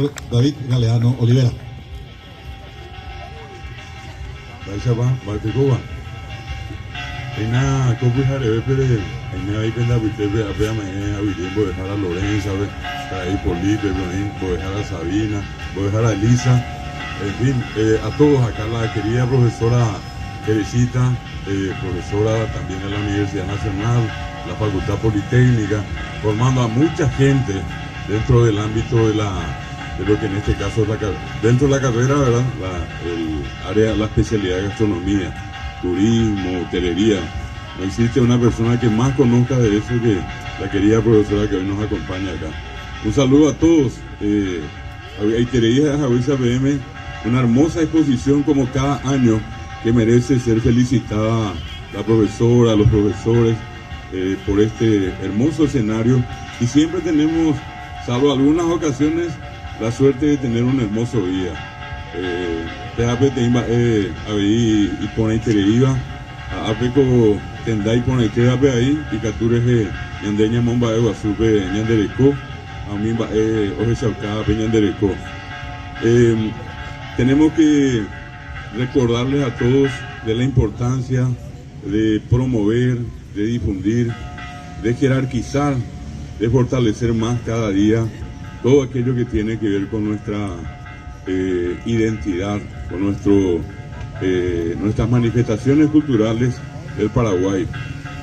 profesor David Galeano Olivera. Ena copujaré pero ena ahí penda viste a mañana voy a dejar a Lorenza, ahí Polipe, voy a dejar a Sabina, voy a dejar a Elisa, en fin, a todos acá, la querida profesora Teresita, profesora también de la Universidad Nacional, la Facultad Politécnica, formando a mucha gente dentro del ámbito de lo que en este caso es dentro de la carrera, ¿verdad? La especialidad de gastronomía, turismo, hotelería. No existe una persona que más conozca de eso que la querida profesora que hoy nos acompaña acá. Un saludo a todos. Hay queridas Javisa PM, una hermosa exposición como cada año que merece ser felicitada la profesora, los profesores por este hermoso escenario, y siempre tenemos, salvo algunas ocasiones, la suerte de tener un hermoso día. Y pone Tereiva, a Apeco Tendai pone Teape ahí, y Catures Yandeña Momba Eva Supe Ñandereco, a mí Oje Saucada Peñandereco. Tenemos que recordarles a todos de la importancia de promover, de difundir, de jerarquizar, de fortalecer más cada día todo aquello que tiene que ver con nuestra identidad, con nuestras manifestaciones culturales del Paraguay.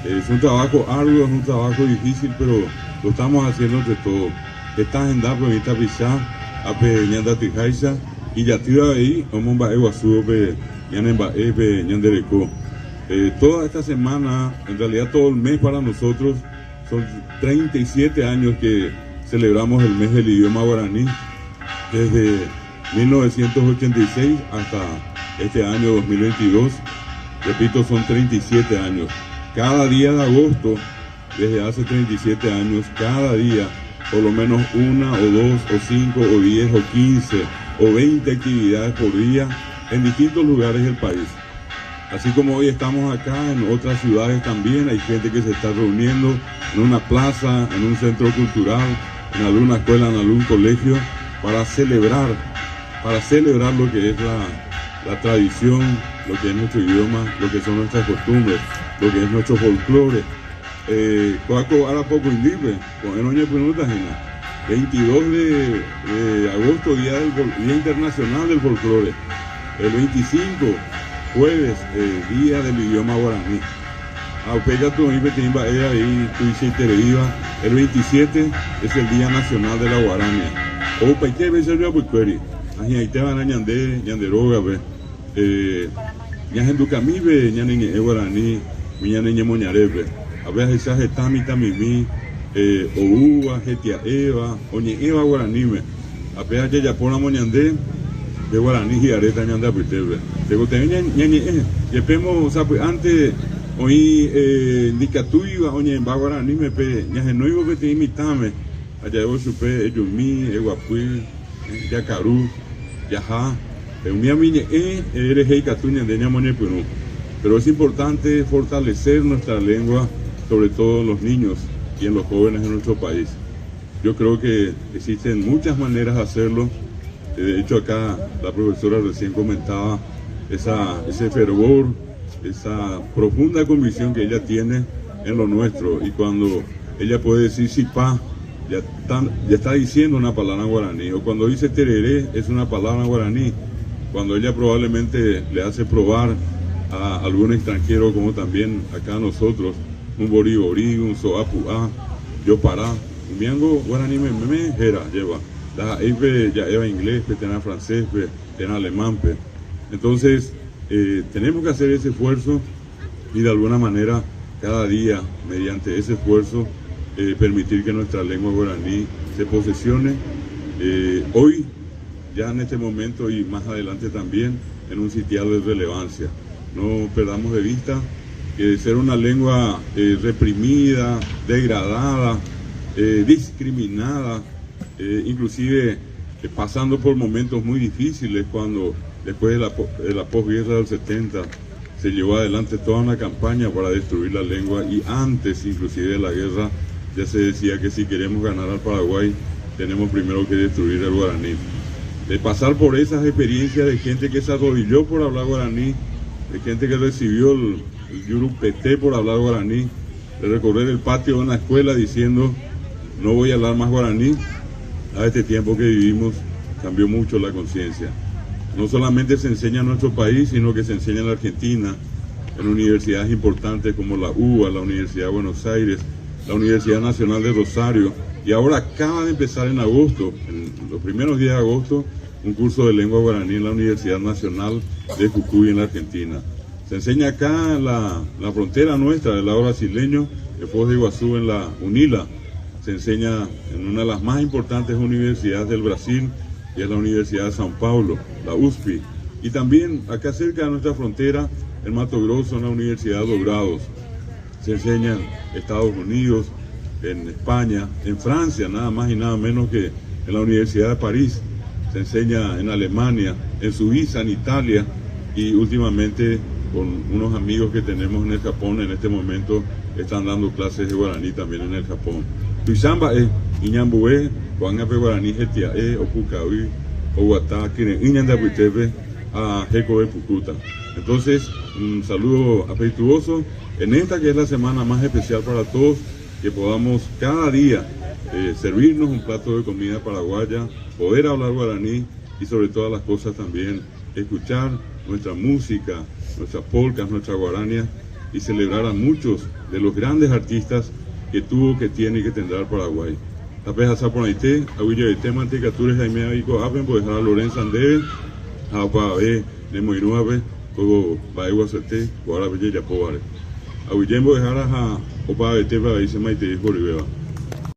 Es un trabajo arduo, es un trabajo difícil, pero lo estamos haciendo entre todos. Estás en Dapo, en Itapizá, Ape Ñanda Tijaisa, y ya tira ahí, vamos a Eguazú, Ñandereco. Toda esta semana, en realidad todo el mes para nosotros, son 37 años que celebramos el mes del idioma guaraní, desde 1986 hasta este año 2022. Repito, son 37 años. Cada día de agosto, desde hace 37 años, cada día, por lo menos una o dos o 5 o 10 o 15 o 20 actividades por día en distintos lugares del país. Así como hoy estamos acá, en otras ciudades también hay gente que se está reuniendo en una plaza, en un centro cultural, en alguna escuela, en algún colegio, para celebrar lo que es la tradición, lo que es nuestro idioma, lo que son nuestras costumbres, lo que es nuestro folclore. Coaco ahora poco indible, con el oña penuta, 22 de agosto, Día Internacional del Folclore. El 25, jueves, Día del Idioma Guaraní. El 27 es el Día Nacional de la Guarania. O Paite Becerra Bucueri. Ahí te van a Ñanderoga, Ñajenducamibe, Ñaneñe Guaraní, Miñaneñe Moñarebe. A ver, esa Getami Tamimi, Ouva, Getia Eva, Oñe Eva Guaranime. A ver, ya pona Moñandé, de Guaraní y Areta Ñanda Pitebe. Tengo también Ñañe, Yepemo, antes. Hoy Nicatuiva, oye, en Baguaraní me pe, Ñajenoivo que te imitame, allá debo supe, Eyumí, Eguapuí, Yacarú, Yajá, Eumía Miñe, eres Heicatuña de Ñamoñepunú. Pero es importante fortalecer nuestra lengua, sobre todo en los niños y en los jóvenes de nuestro país. Yo creo que existen muchas maneras de hacerlo. De hecho, acá la profesora recién comentaba ese fervor, esa profunda convicción que ella tiene en lo nuestro, y cuando ella puede decir sipá, ya está diciendo una palabra en guaraní, o cuando dice tereré es una palabra en guaraní, cuando ella probablemente le hace probar a algún extranjero, como también acá a nosotros, un boriborí, un soapuá, yo pará, un miango guaraní me jera lleva, ya lleva inglés, tiene francés, tiene alemán, entonces tenemos que hacer ese esfuerzo, y de alguna manera cada día, mediante ese esfuerzo, permitir que nuestra lengua guaraní se posesione hoy, ya en este momento y más adelante también, en un sitial de relevancia. No perdamos de vista que de ser una lengua reprimida, degradada, discriminada, inclusive pasando por momentos muy difíciles, cuando después de la posguerra del 70 se llevó adelante toda una campaña para destruir la lengua, y antes inclusive de la guerra ya se decía que si queremos ganar al Paraguay tenemos primero que destruir el guaraní. De pasar por esas experiencias de gente que se arrodilló por hablar guaraní, de gente que recibió el yurupete por hablar guaraní, de recorrer el patio de una escuela diciendo no voy a hablar más guaraní. A este tiempo que vivimos cambió mucho la conciencia. No solamente se enseña en nuestro país, sino que se enseña en la Argentina, en universidades importantes como la UBA, la Universidad de Buenos Aires, la Universidad Nacional de Rosario, y ahora acaba de empezar en agosto, en los primeros días de agosto, un curso de lengua guaraní en la Universidad Nacional de Jujuy en la Argentina. Se enseña acá en la frontera nuestra del lado brasileño, en Foz de Iguazú, en la UNILA. Se enseña en una de las más importantes universidades del Brasil, y es la Universidad de São Paulo, la USP. Y también acá cerca de nuestra frontera, en Mato Grosso, en la Universidad de Dobrados. Se enseña en Estados Unidos, en España, en Francia, nada más y nada menos que en la Universidad de París. Se enseña en Alemania, en Suiza, en Italia, y últimamente con unos amigos que tenemos en el Japón en este momento están dando clases de guaraní también en el Japón. Tuizamba es Iñambue, Guangape guaraní, Getiae, Opucaui, Oguatá, Kire, Iñandapuitepe, a Jeco de Pucuta. Entonces, un saludo afectuoso en esta que es la semana más especial para todos, que podamos cada día servirnos un plato de comida paraguaya, poder hablar guaraní y sobre todas las cosas también escuchar nuestra música, nuestras polcas, nuestras guaranías y celebrar a muchos de los grandes artistas que tuvo, que tiene y que tendrá Paraguay. Tapes hasta por ahí, aguilla de tema, anticatures, Jaime Abico, Apen, pues a Lorenzo Andeve, a Pabe, Nemo Inuave, Cogo, Baegua Sete, Guara Bella Yapobare. Aguillembo dejar a Opa de Tepa, dice Maite, por Ibeba.